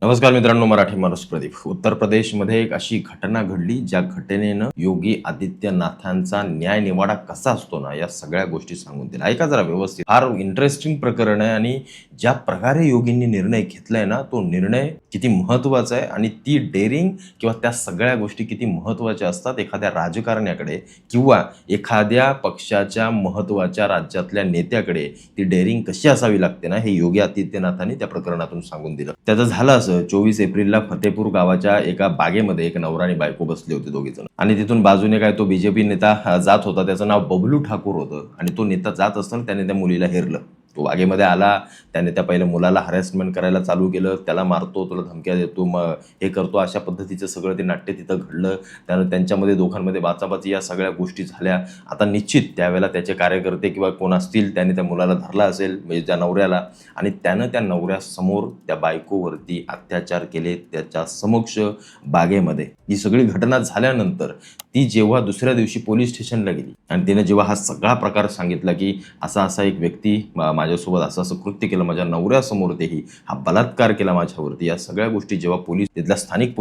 नमस्कार मित्रांनो, मराठी माणूस प्रदीप. उत्तर प्रदेशमध्ये एक अशी घटना घडली ज्या घटनेनं योगी आदित्यनाथांचा न्यायनिवाडा कसा असतो ना, या सगळ्या गोष्टी सांगून दिल्या. ऐका जरा व्यवस्थित. फार इंटरेस्टिंग प्रकरण आहे आणि ज्या प्रकारे योगींनी निर्णय घेतलाय ना, तो निर्णय किती महत्त्वाचा आहे आणि ती डेअरिंग किंवा त्या सगळ्या गोष्टी किती महत्त्वाच्या असतात एखाद्या राजकारण्याकडे किंवा एखाद्या पक्षाच्या महत्त्वाच्या राज्यातल्या नेत्याकडे ती डेअरिंग कशी असावी लागते ना, हे योगी आदित्यनाथांनी त्या प्रकरणातून सांगून दिलं. त्याचं झालं असं, 24 एप्रिलला फतेपूर गावाच्या एका बागेमध्ये एक नवरा आणि बायको बसले होते दोघे जण आणि तिथून बाजूने काय तो बीजेपी नेता जात होता. त्याचं नाव बबलू ठाकूर होतं आणि तो नेता जात असताना त्याने त्या मुलीला हेरलं. तो बागेमध्ये आला, त्याने त्या पहिल्या मुलाला हॅरेसमेंट करायला चालू केलं, त्याला मारतो, तुला धमक्या देतो, मग हे करतो, अशा पद्धतीचं सगळं ते नाट्य तिथं घडलं. त्यानं त्यांच्यामध्ये दोघांमध्ये बाचाबाची या सगळ्या गोष्टी झाल्या. आता निश्चित त्यावेळेला त्याचे कार्यकर्ते किंवा कोण असतील त्याने त्या मुलाला धरला असेल, म्हणजे त्या नवऱ्याला, आणि त्यानं त्या नवऱ्यासमोर त्या बायकोवरती अत्याचार केले त्याच्या समक्ष बागेमध्ये. ही सगळी घटना झाल्यानंतर ती जेव्हा दुसऱ्या दिवशी पोलीस स्टेशनला गेली आणि तिने जेव्हा हा सगळा प्रकार सांगितला की असा असा एक व्यक्ती माझ्यासोबत असं असं कृत्य केलं, माझ्या नवऱ्यासमोर तेही हा बलात्कार केला माझ्यावरती, या सगळ्या गोष्टी जेव्हा पोलीस तिथला स्थानिक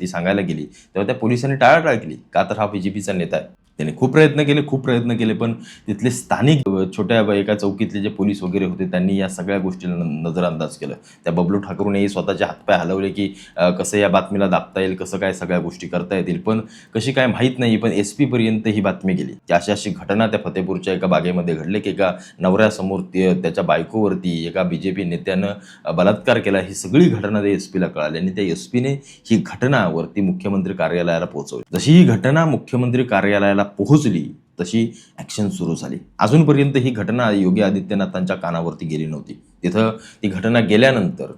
ती सांगायला गेली तेव्हा त्या पोलिसांनी टाळाटाळ केली. का तर हा बीजेपीचा नेता आहे. त्याने खूप प्रयत्न केले पण तिथले स्थानिक छोट्या एका चौकीतले जे पोलीस वगैरे होते त्यांनी या सगळ्या गोष्टीला नजरअंदाज केलं. त्या बबलू ठाकूरनेही स्वतःचे हातपाय हलवले की कसं या बातमीला दाबता येईल, कसं काय सगळ्या गोष्टी करता येतील, पण कशी काय माहीत नाही. पण SP पर्यंत ही बातमी गेली की अशी घटना त्या फतेपूरच्या एका बागेमध्ये घडली की एका नवऱ्यासमोर त्याच्या बायकोवरती एका बीजेपी नेत्यानं बलात्कार केला. ही सगळी घटना त्या SP ला कळाली आणि त्या SPने ही घटना वरती मुख्यमंत्री कार्यालयाला पोहोचवली. जशी ही घटना मुख्यमंत्री कार्यालयाला पोहोचली तशी ॲक्शन सुरू झाली. अजूनपर्यंत ही घटना योगी आदित्यनाथांच्या कानावरती गेली नव्हती. तिथं ती घटना गेल्यानंतर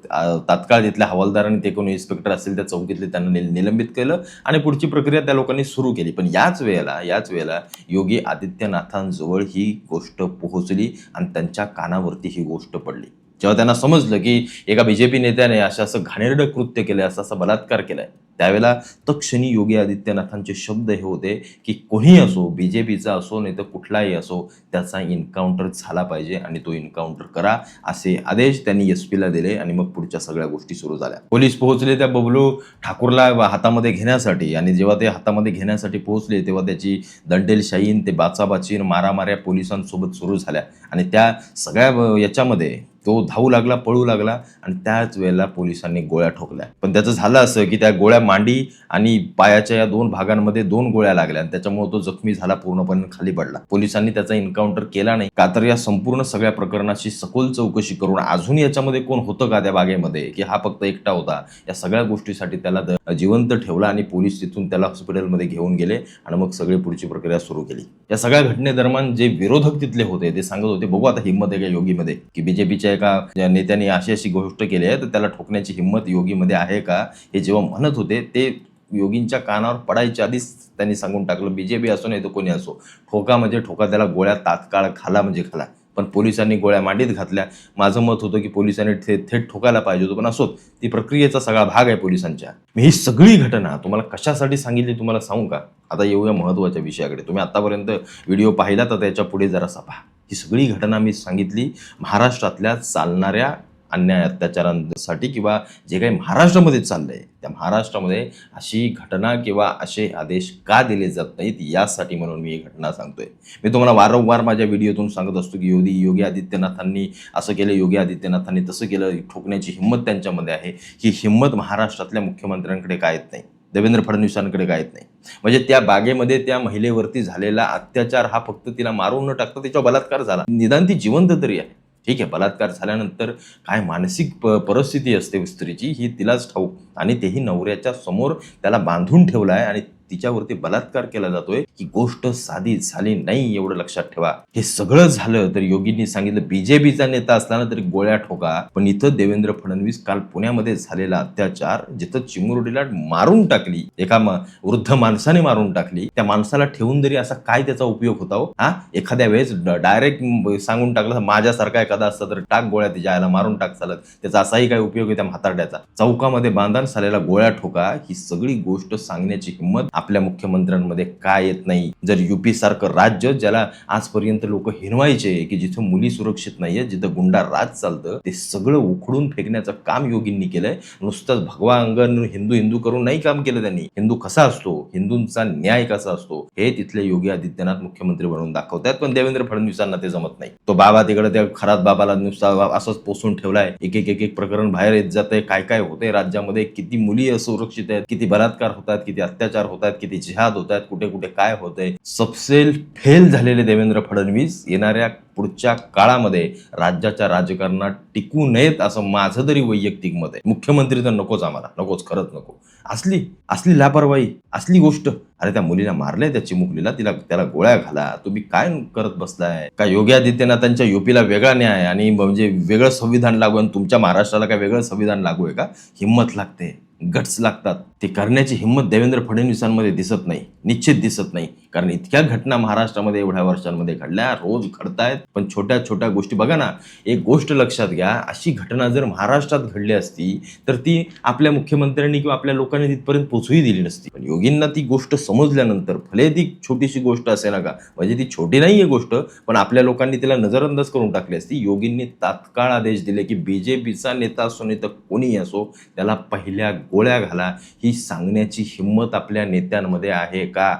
तात्काळ तिथल्या हवालदारांनी, ते कोणी इन्स्पेक्टर असतील त्या चौकीतले, त्यांना निलंबित केलं आणि पुढची प्रक्रिया त्या लोकांनी सुरू केली. पण याच वेळेला योगी आदित्यनाथांजवळ ही गोष्ट पोहोचली आणि त्यांच्या कानावरती ही गोष्ट पडली. जेव्हा त्यांना समजलं की एका बीजेपी नेत्याने असं घाणेरडं कृत्य केलंय, असा बलात्कार केलाय, त्यावेळेला तत्क्षणी योगी आदित्यनाथांचे शब्द हे होते की कोणीही असो, बीजेपीचा असो नाही तर कुठलाही असो, त्याचा इन्काउंटर झाला पाहिजे आणि तो इन्काउंटर करा, असे आदेश त्यांनी SPला दिले. आणि मग पुढच्या सगळ्या गोष्टी सुरू झाल्या. पोलीस पोहोचले त्या बबलू ठाकूरला हातामध्ये घेण्यासाठी आणि जेव्हा ते हातामध्ये घेण्यासाठी पोहोचले तेव्हा त्याची दंडेलशाही, ते बाचाबाची, मारामाऱ्या पोलिसांसोबत सुरू झाल्या आणि त्या सगळ्या याच्यामध्ये तो धावू लागला, पळू लागला आणि त्याच वेळेला पोलिसांनी गोळ्या ठोकल्या. पण त्याचं झालं असं की त्या गोळ्या मांडी आणि पायाच्या या 2 भागांमध्ये 2 गोळ्या लागल्या आणि त्याच्यामुळे तो जखमी झाला, पूर्णपणे खाली पडला. पोलिसांनी त्याचा इन्काउंटर केला नाही. का तर या संपूर्ण सगळ्या प्रकरणाची सखोल चौकशी करून अजून याच्यामध्ये कोण होतं का त्या बागेमध्ये, की हा फक्त एकटा होता, या सगळ्या गोष्टीसाठी त्याला जिवंत ठेवला आणि पोलीस तिथून त्याला हॉस्पिटलमध्ये घेऊन गेले आणि मग सगळी पुढची प्रक्रिया सुरू केली. या सगळ्या घटनेदरम्यान जे विरोधक तिथले होते ते सांगत होते, बघू आता हिंमत आहे का योगीमध्ये, की बीजेपीच्या एका नेत्याने अशी गोष्ट केली आहे तर त्याला ठोकण्याची हिंमत योगीमध्ये आहे का. हे जेव्हा म्हणत होते ते योगींच्या कानावर पडायच्या आधीच त्यांनी सांगून टाकलं, बीजेपी असो नाही तर कोणी असो, ठोका म्हणजे ठोका, त्याला गोळ्या तात्काळ खाला म्हणजे खाला. पण पोलिसांनी गोळ्या मांडीत घातल्या. माझं मत होतं की पोलिसांनी थेट ठोकायला पाहिजे होतं, पण असो, ती प्रक्रियेचा सगळा भाग आहे पोलिसांच्या. मी ही सगळी घटना तुम्हाला कशासाठी सांगितली तुम्हाला सांगू का. आता येऊया महत्त्वाच्या विषयाकडे. तुम्ही आतापर्यंत व्हिडिओ पाहिला तर त्याच्या पुढे जरासा पहा. ही सगळी घटना मी सांगितली महाराष्ट्रातल्या चालणाऱ्या अन्याय अत्याचारांसाठी किंवा जे काही महाराष्ट्रामध्ये चाललंय त्या महाराष्ट्रामध्ये अशी घटना किंवा असे आदेश का दिले जात नाहीत यासाठी, म्हणून मी ही घटना सांगतोय. मी तुम्हाला वारंवार माझ्या व्हिडिओतून सांगत असतो की योगी आदित्यनाथांनी असं केलं, योगी आदित्यनाथांनी तसं केलं, ठोकण्याची हिंमत त्यांच्यामध्ये आहे. ही हिंमत महाराष्ट्रातल्या मुख्यमंत्र्यांकडे काय येत नाही, देवेंद्र फडणवीसांकडे काय येत नाही. म्हणजे त्या बागेमध्ये त्या महिलेवरती झालेला अत्याचार हा फक्त तिला मारून न टाकता तिच्यावर बलात्कार झाला, निदान ती जिवंत तरी आहे. ठीक आहे, बलात्कार झाल्यानंतर काय मानसिक परिस्थिती असते स्त्रीची ही तिलाच ठाऊक, आणि तेही नवऱ्याच्या समोर त्याला बांधून ठेवला आहे आणि तिच्यावरती बलात्कार केला जातोय. ही गोष्ट साधी झाली नाही, एवढं लक्षात ठेवा. हे सगळं झालं तर योगींनी सांगितलं बीजेपीचा नेता असताना तरी गोळ्या ठोका, पण इथं देवेंद्र फडणवीस काल पुण्यामध्ये झालेला अत्याचार, जिथं चिमुरडीला मारून टाकली, एका वृद्ध माणसाने मारून टाकली, त्या माणसाला ठेवून तरी असा काय त्याचा उपयोग होता हो. एखाद्या वेळेस डायरेक्ट सांगून टाकलं, माझ्यासारखा एखादा असता तर टाक गोळ्या, तिच्या आईला मारून टाक चालत, त्याचा असाही काय उपयोग आहे त्या म्हातारड्याचा. चौकामध्ये बांधून सालेला गोळ्या ठोका, ही सगळी गोष्ट सांगण्याची हिंमत आपल्या मुख्यमंत्र्यांमध्ये काय येत नाही. जर युपी सारखं राज्य ज्याला आजपर्यंत लोक हिनवायचे की जिथं मुली सुरक्षित नाहीये, जिथं गुंडा राज चालतं, ते सगळं उखडून फेकण्याचं काम योगींनी केलंय. नुसतंच भगवा अंगण हिंदू हिंदू करून नाही काम केलं त्यांनी. हिंदू कसा असतो, हिंदूंचा न्याय कसा असतो, हे तिथले योगी आदित्यनाथ मुख्यमंत्री बनवून दाखवतात. पण देवेंद्र फडणवीसांना ते जमत नाही. तो बाबा तिकडे त्या खरात बाबाला नुसता असंच पोसून ठेवलाय. एक प्रकरण बाहेर येत जातंय. काय काय होतंय राज्यामध्ये, किती मुली असुरक्षित आहेत, किती बलात्कार होतात, किती अत्याचार होतात, किती जिहाद होतात, कुठे कुठे काय होतंय. सबसेल फेल झालेले देवेंद्र फडणवीस येणाऱ्या पुढच्या काळामध्ये राज्याच्या राजकारणात टिकू नयेत असं माझं तरी वैयक्तिक मत आहे. मुख्यमंत्री तर नकोच आम्हाला, नकोच, खरंच नको. असली लापरवाही, असली गोष्ट. अरे त्या मुलीला मारलंय, त्या चिमुकलीला, त्याला गोळ्या घाला. तुम्ही काय करत बसलाय? का योगी आदित्यनाथांच्या युपीला वेगळा न्याय आणि म्हणजे वेगळं संविधान लागू आणि तुमच्या महाराष्ट्राला काय वेगळं संविधान लागू आहे का? हिंमत लागते, गट्स लागतात. ते करण्याची हिंमत देवेंद्र फडणवीसांमध्ये दिसत नाही, निश्चित दिसत नाही. कारण इतक्या घटना महाराष्ट्रामध्ये एवढ्या वर्षांमध्ये घडल्या, रोज घडतायत. पण छोट्या छोट्या गोष्टी बघा ना. एक गोष्ट लक्षात घ्या, अशी घटना जर महाराष्ट्रात घडली असती तर ती आपल्या मुख्यमंत्र्यांनी किंवा आपल्या लोकांनी तिथपर्यंत पोहोचूही दिली नसती. पण योगींना ती गोष्ट समजल्यानंतर, भले ती छोटीशी गोष्ट असेल का, म्हणजे ती छोटी नाहीये गोष्ट, पण आपल्या लोकांनी तिला नजरअंदाज करून टाकली असती. योगींनी तात्काळ आदेश दिले की बीजेपीचा नेता असो नाही तर कोणीही असो, त्याला पहिल्या गोळ्या घाला. ही सांगण्याची हिंमत आपल्या नेत्यांमध्ये आहे का?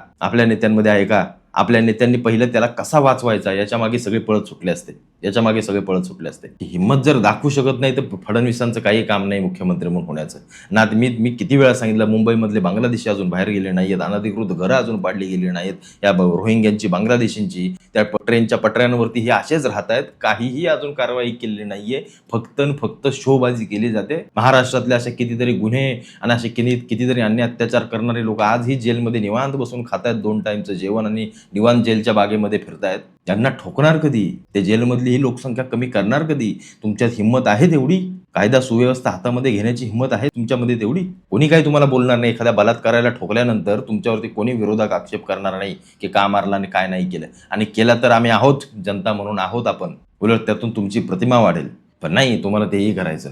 आपल्या नेत्यांनी पहिलं त्याला कसा वाचवायचा याच्या मागे सगळे पळत सुटले असते. ही हिंमत जर दाखवू शकत नाही तर फडणवीसांचं काही काम नाही मुख्यमंत्री म्हणून होण्याचं. ना मी किती वेळा सांगितलं, मुंबईमधले बांगलादेशी अजून बाहेर गेले नाहीयेत, अनधिकृत घरं अजून पाडली गेली नाहीत. या रोहिंग्यांची, बांगलादेशींची त्या ट्रेनच्या पटऱ्यांवरती हे असेच राहत आहेत. काहीही अजून कारवाई केलेली नाहीये. फक्त शोबाजी केली जाते. महाराष्ट्रातले असे कितीतरी गुन्हे आणि असे कितीतरी अन्य अत्याचार करणारे लोक आजही जेलमध्ये निवांत बसून खात आहेत, 2 टाईमचं जेवण आणि निवांत जेलच्या बागेमध्ये फिरतायत. त्यांना ठोकणार कधी? ते जेलमधली ही लोकसंख्या कमी करणार कधी? तुमच्यात हिंमत आहे तेवढी? कायदा सुव्यवस्था हातामध्ये घेण्याची हिंमत आहे तुमच्यामध्ये तेवढी? कोणी काही तुम्हाला बोलणार नाही. एखाद्या बलात्काराला ठोकल्यानंतर तुमच्यावरती कोणी विरोधात आक्षेप करणार नाही की का मारला आणि काय नाही केलं. आणि केला तर आम्ही आहोत, जनता म्हणून आहोत आपण. उलट त्यातून तुमची प्रतिमा वाढेल. पण नाही, तुम्हाला तेही करायचं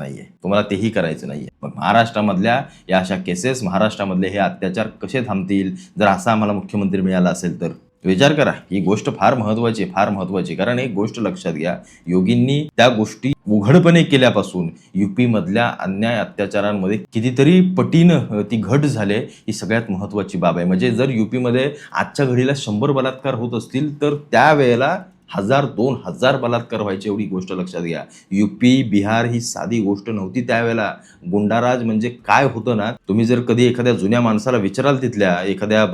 नाहीये. मग महाराष्ट्रामधल्या या अशा केसेस, महाराष्ट्रामधले हे अत्याचार कसे थांबतील जर असा आम्हाला मुख्यमंत्री मिळाला असेल तर? विचार करा. ही गोष्ट फार महत्वाची. कारण एक गोष्ट लक्षात घ्या, योगींनी त्या गोष्टी उघडपणे केल्यापासून युपी मधल्या अन्याय अत्याचारांमध्ये कितीतरी पटीनं ती घट झाले. ही सगळ्यात महत्वाची बाब आहे. म्हणजे जर युपी मध्ये आजच्या घडीला 100 बलात्कार होत असतील तर त्यावेळेला 1000-2000 बलात्कार व्हायची, एवढी गोष्ट लक्षात घ्या. युपी, बिहार ही साधी गोष्ट नव्हती त्यावेळेला. गुंडाराज म्हणजे काय होतं ना, तुम्ही जर कधी एखाद्या जुन्या माणसाला विचाराल, तिथल्या एखाद्या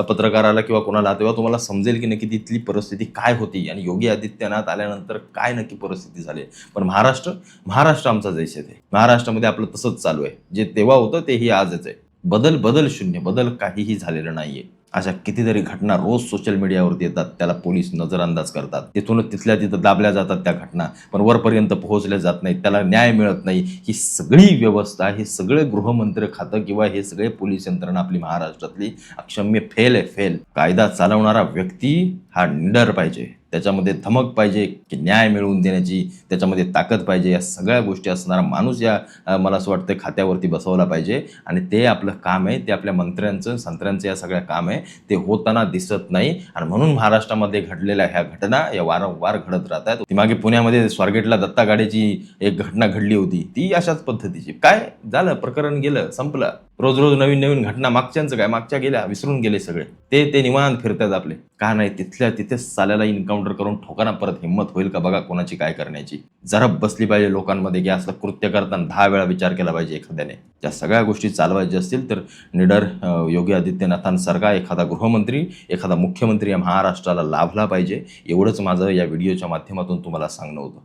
पत्रकाराला किंवा कोणाला, तेव्हा तुम्हाला समजेल की नक्की तिथली परिस्थिती काय होती आणि योगी आदित्यनाथ आल्यानंतर काय नक्की परिस्थिती झाली. पण महाराष्ट्र आमचा जैसे ते. महाराष्ट्रामध्ये आपलं तसंच चालू आहे. जे तेव्हा होतं तेही आजच आहे. बदल शून्य. बदल काहीही झालेलं नाहीये. अशा कितीतरी घटना रोज सोशल मीडियावरती येतात. त्याला पोलीस नजरअंदाज करतात. तिथूनच तिथल्या तिथं दाबल्या जातात त्या घटना, पण वरपर्यंत पोहोचल्या जात नाहीत. त्याला न्याय मिळत नाही. ही सगळी व्यवस्था, हे सगळे गृहमंत्री खातं किंवा हे सगळे पोलीस यंत्रणा आपली महाराष्ट्रातली अक्षम्य फेल. कायदा चालवणारा व्यक्ती हा निडर पाहिजे. त्याच्यामध्ये धमक पाहिजे की न्याय मिळवून देण्याची, त्याच्यामध्ये ताकद पाहिजे. या सगळ्या गोष्टी असणारा माणूस या मला असं वाटतं खात्यावरती बसवला पाहिजे. आणि ते आपलं काम आहे. ते आपल्या मंत्र्यांचं, संत्र्यांचं या सगळ्या काम आहे. ते होताना दिसत नाही. आणि म्हणून महाराष्ट्रामध्ये घडलेल्या ह्या घटना या वारंवार घडत राहतात. ती मागे पुण्यामध्ये स्वारगेटला दत्ता गाडीची एक घटना घडली होती, ती अशाच पद्धतीची. काय झालं? प्रकरण गेलं, संपलं. रोज नवीन घटना. मागच्या गेल्या, विसरून गेले सगळे. ते निवांत फिरतात आपले. का नाही? तिथल्या तिथेच साल्याला इन्काउंटर करून ठोकाना. परत हिंमत होईल का बघा कोणाची काय करण्याची. जरा बसली पाहिजे लोकांमध्ये की असलं कृत्य करताना 10 वेळा विचार केला पाहिजे एखाद्याने. त्या सगळ्या गोष्टी चालवायच्या असतील तर निडर योगी आदित्यनाथांसारखा एखादा गृहमंत्री, एखादा मुख्यमंत्री या महाराष्ट्राला लाभला पाहिजे. एवढंच माझं या व्हिडिओच्या माध्यमातून तुम्हाला सांगणं होतं.